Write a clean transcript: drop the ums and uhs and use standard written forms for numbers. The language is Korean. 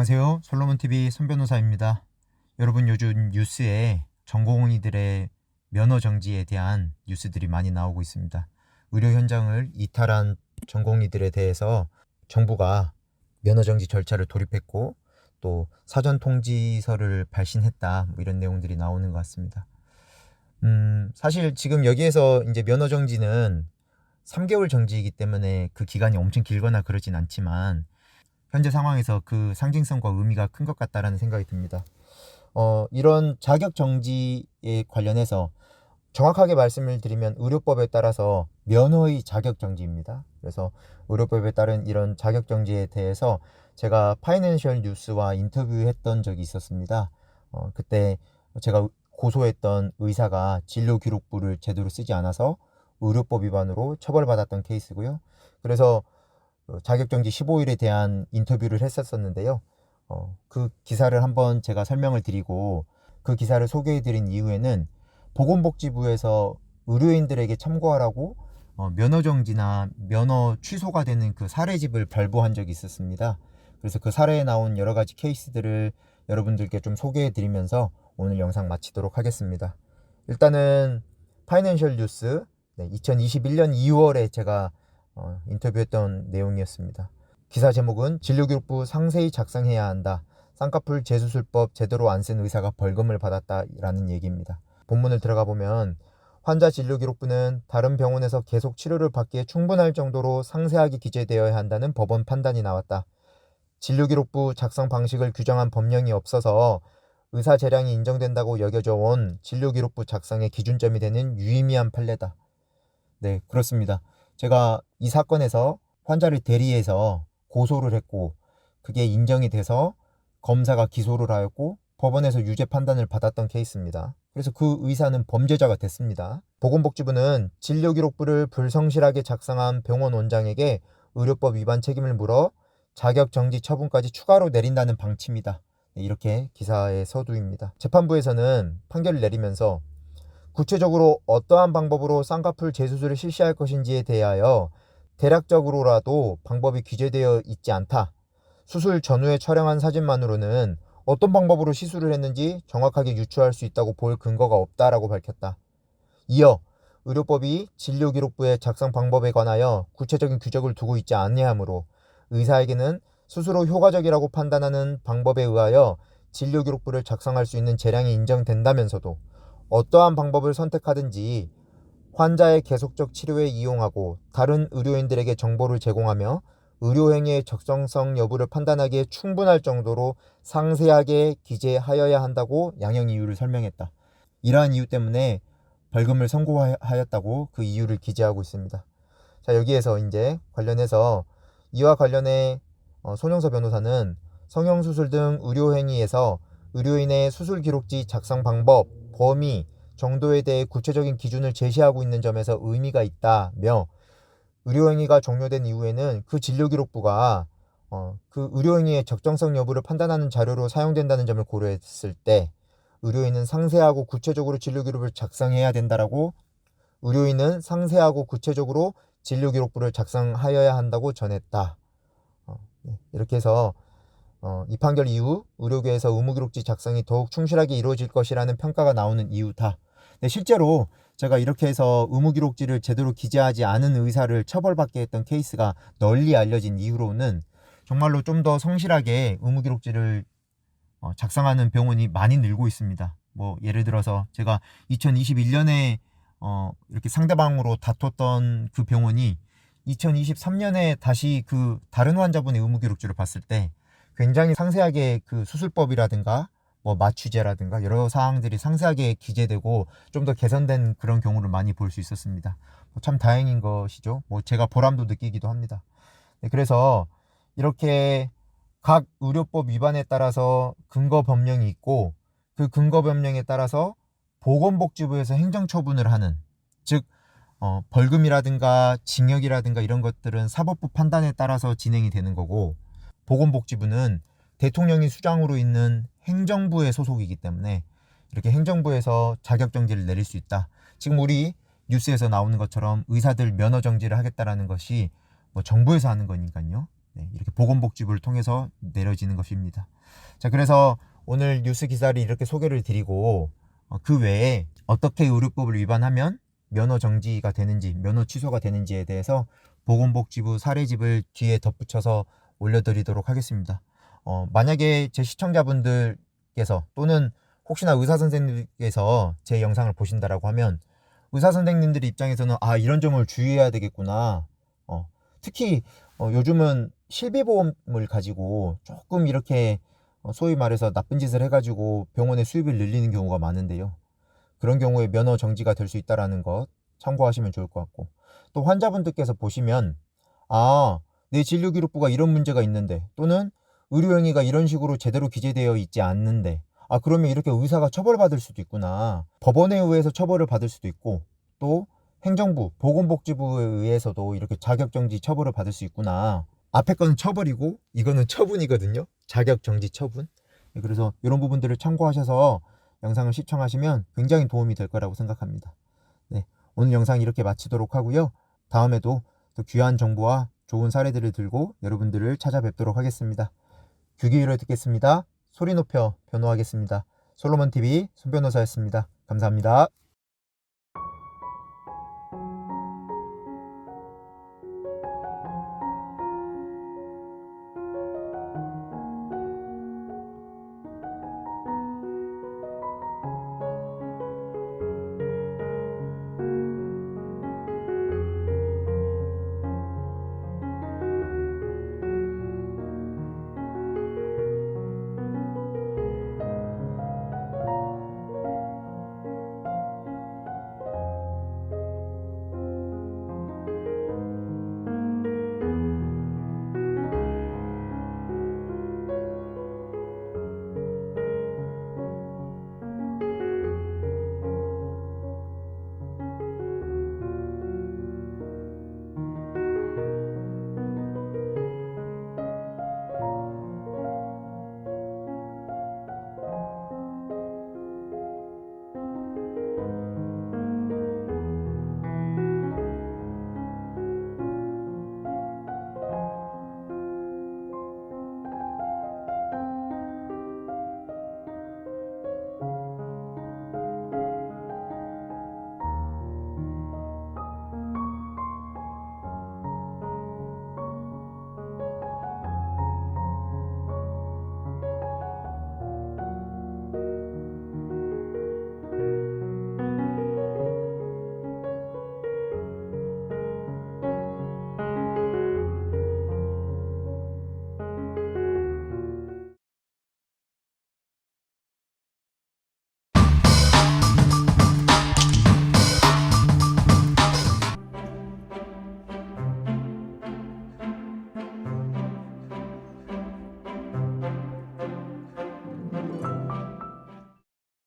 안녕하세요. 솔로몬TV 손변호사입니다. 여러분, 요즘 뉴스에 전공의들의 면허 정지에 대한 뉴스들이 많이 나오고 있습니다. 의료 현장을 이탈한 전공의들에 대해서 정부가 면허 정지 절차를 돌입했고 또 사전 통지서를 발신했다, 이런 내용들이 나오는 것 같습니다. 사실 지금 여기에서 이제 면허 정지는 3개월 정지이기 때문에 그 기간이 엄청 길거나 그러진 않지만 현재 상황에서 그 상징성과 의미가 큰 것 같다라는 생각이 듭니다. 이런 자격 정지에 관련해서 정확하게 말씀을 드리면 의료법에 따라서 면허의 자격 정지입니다. 그래서 의료법에 따른 이런 자격 정지에 대해서 제가 파이낸셜 뉴스와 인터뷰했던 적이 있었습니다. 그때 제가 고소했던 의사가 진료 기록부를 제대로 쓰지 않아서 의료법 위반으로 처벌받았던 케이스고요. 그래서 자격정지 15일에 대한 인터뷰를 했었는데요. 그 기사를 한번 제가 설명을 드리고 그 기사를 소개해 드린 이후에는 보건복지부에서 의료인들에게 참고하라고 면허정지나 면허 취소가 되는 그 사례집을 발부한 적이 있었습니다. 그래서 그 사례에 나온 여러 가지 케이스들을 여러분들께 좀 소개해 드리면서 오늘 영상 마치도록 하겠습니다. 일단은 파이낸셜 뉴스 2021년 2월에 제가 인터뷰했던 내용이었습니다. 기사 제목은 진료기록부 상세히 작성해야 한다. 쌍꺼풀 재수술법 제대로 안 쓴 의사가 벌금을 받았다라는 얘기입니다. 본문을 들어가 보면 환자 진료기록부는 다른 병원에서 계속 치료를 받기에 충분할 정도로 상세하게 기재되어야 한다는 법원 판단이 나왔다. 진료기록부 작성 방식을 규정한 법령이 없어서 의사 재량이 인정된다고 여겨져 온 진료기록부 작성의 기준점이 되는 유의미한 판례다. 네, 그렇습니다. 제가 이 사건에서 환자를 대리해서 고소를 했고 그게 인정이 돼서 검사가 기소를 하였고 법원에서 유죄 판단을 받았던 케이스입니다. 그래서 그 의사는 범죄자가 됐습니다. 보건복지부는 진료기록부를 불성실하게 작성한 병원 원장에게 의료법 위반 책임을 물어 자격정지 처분까지 추가로 내린다는 방침이다. 네, 이렇게 기사의 서두입니다. 재판부에서는 판결을 내리면서 구체적으로 어떠한 방법으로 쌍꺼풀 재수술을 실시할 것인지에 대하여 대략적으로라도 방법이 기재되어 있지 않다. 수술 전후에 촬영한 사진만으로는 어떤 방법으로 시술을 했는지 정확하게 유추할 수 있다고 볼 근거가 없다라고 밝혔다. 이어 의료법이 진료기록부의 작성 방법에 관하여 구체적인 규정을 두고 있지 아니하므로 의사에게는 스스로 효과적이라고 판단하는 방법에 의하여 진료기록부를 작성할 수 있는 재량이 인정된다면서도 어떠한 방법을 선택하든지 환자의 계속적 치료에 이용하고 다른 의료인들에게 정보를 제공하며 의료행위의 적정성 여부를 판단하기에 충분할 정도로 상세하게 기재하여야 한다고 양형 이유를 설명했다. 이러한 이유 때문에 벌금을 선고하였다고 그 이유를 기재하고 있습니다. 자, 여기에서 이제 관련해서 이와 관련해 손영서 변호사는 성형수술 등 의료행위에서 의료인의 수술기록지 작성 방법, 범위, 정도에 대해 구체적인 기준을 제시하고 있는 점에서 의미가 있다며 의료행위가 종료된 이후에는 그 진료기록부가 그 의료행위의 적정성 여부를 판단하는 자료로 사용된다는 점을 고려했을 때 의료인은 상세하고 구체적으로 진료기록부를 작성해야 된다라고 의료인은 상세하고 구체적으로 진료기록부를 작성하여야 한다고 전했다. 이렇게 해서 이 판결 이후 의료계에서 의무기록지 작성이 더욱 충실하게 이루어질 것이라는 평가가 나오는 이유다. 실제로 제가 이렇게 해서 의무기록지를 제대로 기재하지 않은 의사를 처벌받게 했던 케이스가 널리 알려진 이후로는 정말로 좀 더 성실하게 의무기록지를 작성하는 병원이 많이 늘고 있습니다. 뭐 예를 들어서 제가 2021년에 이렇게 상대방으로 다퉜던 그 병원이 2023년에 다시 그 다른 환자분의 의무기록지를 봤을 때 굉장히 상세하게 그 수술법이라든가 뭐 마취제라든가 여러 사항들이 상세하게 기재되고 좀 더 개선된 그런 경우를 많이 볼 수 있었습니다. 참 다행인 것이죠. 뭐 제가 보람도 느끼기도 합니다. 네, 그래서 이렇게 각 의료법 위반에 따라서 근거 법령이 있고 그 근거 법령에 따라서 보건복지부에서 행정처분을 하는, 즉 벌금이라든가 징역이라든가 이런 것들은 사법부 판단에 따라서 진행이 되는 거고 보건복지부는 대통령이 수장으로 있는 행정부의 소속이기 때문에 이렇게 행정부에서 자격정지를 내릴 수 있다. 지금 우리 뉴스에서 나오는 것처럼 의사들 면허정지를 하겠다라는 것이 뭐 정부에서 하는 거니까요. 네, 이렇게 보건복지부를 통해서 내려지는 것입니다. 자, 그래서 오늘 뉴스 기사를 이렇게 소개를 드리고 그 외에 어떻게 의료법을 위반하면 면허 정지가 되는지, 면허 취소가 되는지에 대해서 보건복지부 사례집을 뒤에 덧붙여서 올려드리도록 하겠습니다. 만약에 제 시청자분들께서 또는 혹시나 의사 선생님께서 제 영상을 보신다라고 하면 의사 선생님들 입장에서는 이런 점을 주의해야 되겠구나. 특히 요즘은 실비보험을 가지고 조금 이렇게 소위 말해서 나쁜 짓을 해가지고 병원의 수입을 늘리는 경우가 많은데요. 그런 경우에 면허 정지가 될 수 있다는 것 참고하시면 좋을 것 같고, 또 환자분들께서 보시면 내 진료기록부가 이런 문제가 있는데, 또는 의료행위가 이런 식으로 제대로 기재되어 있지 않는데, 그러면 이렇게 의사가 처벌받을 수도 있구나. 법원에 의해서 처벌을 받을 수도 있고, 또 행정부, 보건복지부에 의해서도 이렇게 자격정지 처벌을 받을 수 있구나. 앞에 거는 처벌이고 이거는 처분이거든요. 자격정지 처분. 그래서 이런 부분들을 참고하셔서 영상을 시청하시면 굉장히 도움이 될 거라고 생각합니다. 네, 오늘 영상 이렇게 마치도록 하고요. 다음에도 또 귀한 정보와 좋은 사례들을 들고 여러분들을 찾아뵙도록 하겠습니다. 귀기를 듣겠습니다. 소리 높여 변호하겠습니다. 솔로몬TV 손변호사였습니다. 감사합니다.